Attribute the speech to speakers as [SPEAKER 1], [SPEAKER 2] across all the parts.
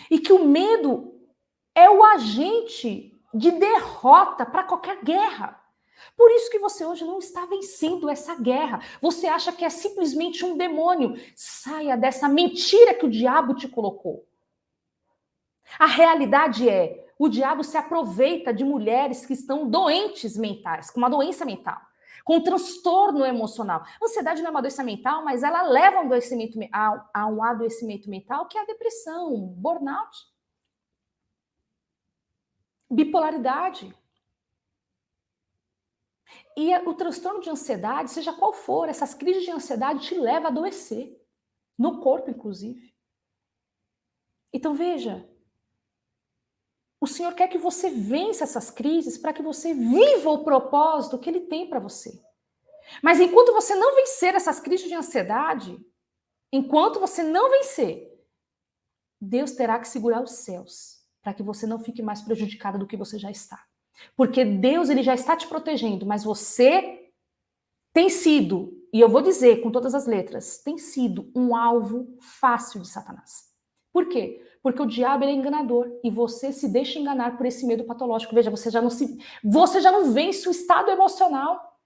[SPEAKER 1] E que o medo é o agente de derrota para qualquer guerra. Por isso que você hoje não está vencendo essa guerra. Você acha que é simplesmente um demônio. Saia dessa mentira que o diabo te colocou. A realidade é, o diabo se aproveita de mulheres que estão doentes mentais, com uma doença mental, com um transtorno emocional. Ansiedade não é uma doença mental, mas ela leva a um adoecimento mental, que é a depressão, burnout, bipolaridade. E o transtorno de ansiedade, seja qual for, essas crises de ansiedade te levam a adoecer, no corpo, inclusive. Então, veja, o Senhor quer que você vença essas crises para que você viva o propósito que Ele tem para você. Mas enquanto você não vencer essas crises de ansiedade, enquanto você não vencer, Deus terá que segurar os céus para que você não fique mais prejudicada do que você já está. Porque Deus, Ele já está te protegendo, mas você tem sido, e eu vou dizer com todas as letras, tem sido um alvo fácil de Satanás. Por quê? Porque o diabo, ele é enganador e você se deixa enganar por esse medo patológico. Veja, você já não vence o estado emocional.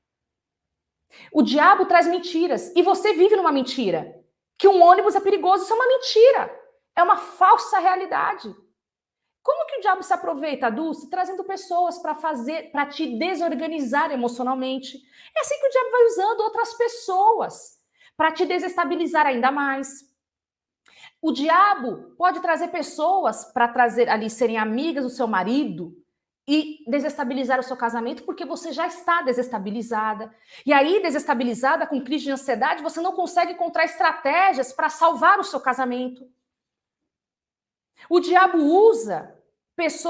[SPEAKER 1] O diabo traz mentiras e você vive numa mentira. Que um ônibus é perigoso, isso é uma mentira. É uma falsa realidade. Como que o diabo se aproveita, Dulce? Trazendo pessoas para te desorganizar emocionalmente. É assim que o diabo vai usando outras pessoas para te desestabilizar ainda mais. O diabo pode trazer pessoas para trazer ali serem amigas do seu marido e desestabilizar o seu casamento porque você já está desestabilizada. E aí, desestabilizada com crise de ansiedade, você não consegue encontrar estratégias para salvar o seu casamento. O diabo usa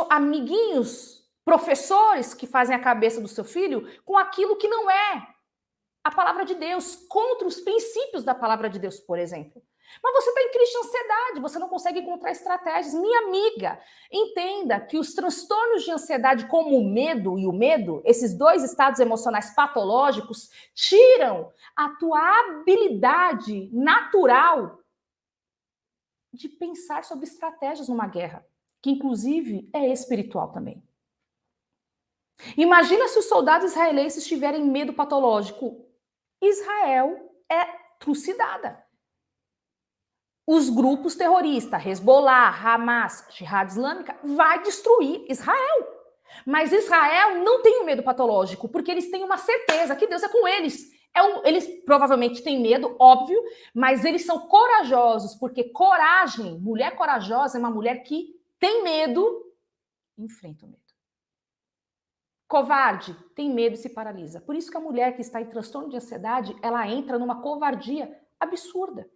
[SPEAKER 1] amiguinhos, professores que fazem a cabeça do seu filho com aquilo que não é a palavra de Deus, contra os princípios da palavra de Deus, por exemplo. Mas você está em crise de ansiedade, você não consegue encontrar estratégias. Minha amiga, entenda que os transtornos de ansiedade, como o medo e o medo, esses dois estados emocionais patológicos, tiram a tua habilidade natural de pensar sobre estratégias numa guerra, que inclusive é espiritual também. Imagina se os soldados israelenses tiverem medo patológico. Israel é trucidada. Os grupos terroristas, Hezbollah, Hamas, Jihad Islâmica, vai destruir Israel. Mas Israel não tem um medo patológico, porque eles têm uma certeza que Deus é com eles. Eles provavelmente têm medo, óbvio, mas eles são corajosos, porque coragem, mulher corajosa é uma mulher que tem medo e enfrenta o medo. Covarde, tem medo e se paralisa. Por isso que a mulher que está em transtorno de ansiedade, ela entra numa covardia absurda.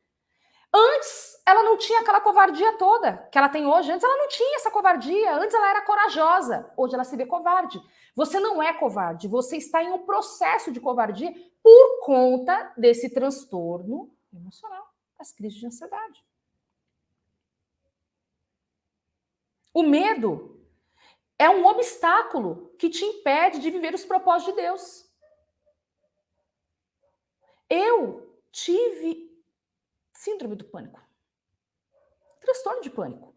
[SPEAKER 1] Antes, ela não tinha aquela covardia toda que ela tem hoje. Antes, ela não tinha essa covardia. Antes, ela era corajosa. Hoje, ela se vê covarde. Você não é covarde. Você está em um processo de covardia por conta desse transtorno emocional, das crises de ansiedade. O medo é um obstáculo que te impede de viver os propósitos de Deus. Eu tive síndrome do pânico. Transtorno de pânico.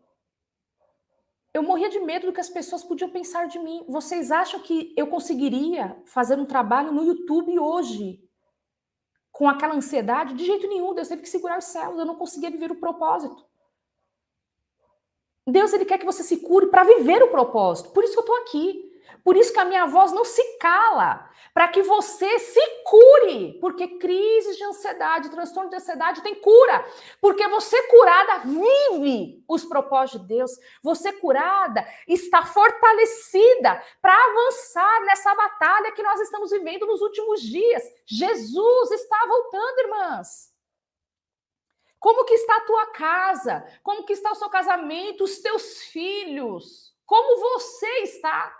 [SPEAKER 1] Eu morria de medo do que as pessoas podiam pensar de mim. Vocês acham que eu conseguiria fazer um trabalho no YouTube hoje com aquela ansiedade? De jeito nenhum. Deus teve que segurar os céus. Eu não conseguia viver o propósito. Deus, ele quer que você se cure para viver o propósito. Por isso que eu estou aqui. Por isso que a minha voz não se cala. Para que você se cure. Porque crises de ansiedade, transtorno de ansiedade tem cura. Porque você curada vive os propósitos de Deus. Você curada está fortalecida para avançar nessa batalha que nós estamos vivendo nos últimos dias. Jesus está voltando, irmãs. Como que está a tua casa? Como que está o seu casamento, os teus filhos? Como você está?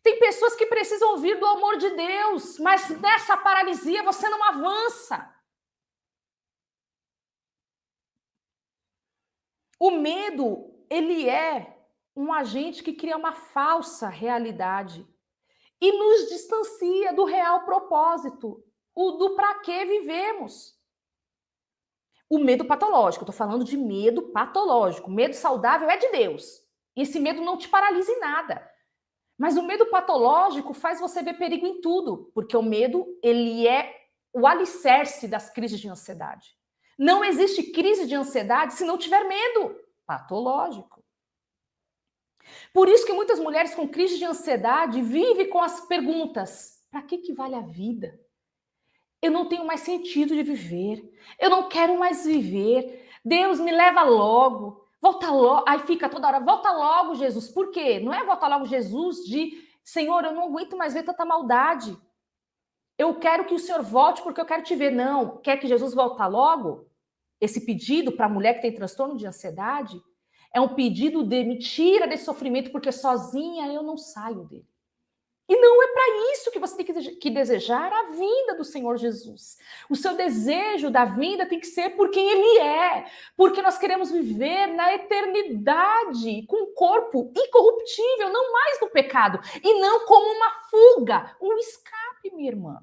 [SPEAKER 1] Tem pessoas que precisam ouvir do amor de Deus, mas nessa paralisia você não avança. O medo, ele é um agente que cria uma falsa realidade e nos distancia do real propósito, o do para que vivemos. O medo patológico, eu tô falando de medo patológico. Medo saudável é de Deus. E esse medo não te paralisa em nada. Mas o medo patológico faz você ver perigo em tudo, porque o medo, ele é o alicerce das crises de ansiedade. Não existe crise de ansiedade se não tiver medo patológico. Por isso que muitas mulheres com crise de ansiedade vivem com as perguntas: para que vale a vida? Eu não tenho mais sentido de viver. Eu não quero mais viver. Deus, me leva logo. Volta logo. Aí fica toda hora, volta logo, Jesus. Por quê? Não é volta logo, Jesus, de Senhor, eu não aguento mais ver tanta maldade. Eu quero que o Senhor volte porque eu quero te ver. Não. Quer que Jesus volte logo? Esse pedido para a mulher que tem transtorno de ansiedade é um pedido de me tira desse sofrimento porque sozinha eu não saio dele. E não é para isso que você tem que desejar a vinda do Senhor Jesus. O seu desejo da vinda tem que ser por quem Ele é. Porque nós queremos viver na eternidade, com um corpo incorruptível, não mais no pecado. E não como uma fuga, um escape, minha irmã.